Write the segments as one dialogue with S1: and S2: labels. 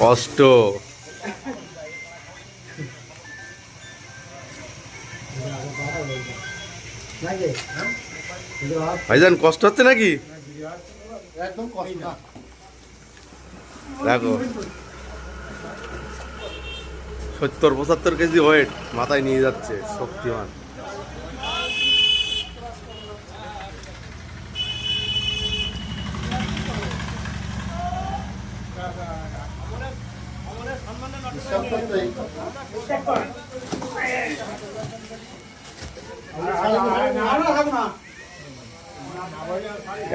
S1: কষ্ট ভাইজান, কষ্ট হচ্ছে নাকি?
S2: একদম কষ্ট না।
S1: দেখো 70-75 কেজি ওয়েট মাথায় নিয়ে যাচ্ছে শক্তিমান।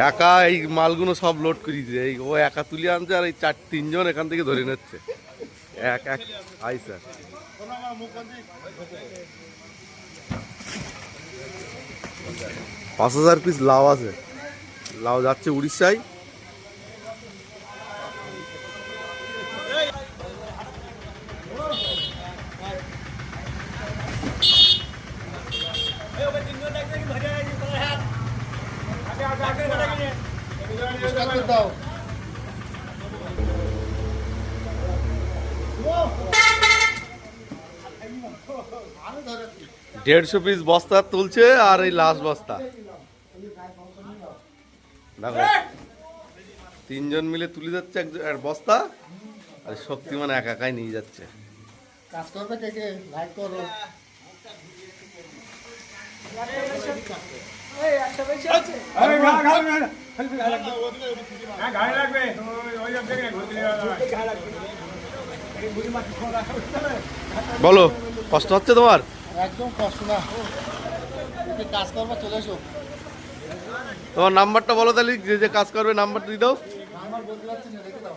S1: একা এই মালগুলো সব লোড করে দিচ্ছে, এই ও একা তুলে আনছে আর এই 3জন এখান থেকে ধরে নিচ্ছে এক এক। আই স্যার, 5000 পিস লাউ আছে। লাউ যাচ্ছে উড়িষ্যায়।
S2: দাও
S1: 150 পিস বস্তা তুলছে আর এই লাস্ট বস্তা দেখো, 3জন মিলে তুলে যাচ্ছে এক বস্তা আর শক্তিমান একাই নিয়ে যাচ্ছে।
S2: কাজ করবে কে কে? লাইক করো।
S1: বলো, কষ্ট হচ্ছে তোমার?
S2: একদম কষ্ট না, কাজ করবে, চলে এসো।
S1: তোমার নাম্বারটা বলো তাহলে, যে যে কাজ করবে নাম্বার দিয়ে দাও।
S2: নাম্বার বলতে পারছি না, রেখে দাও।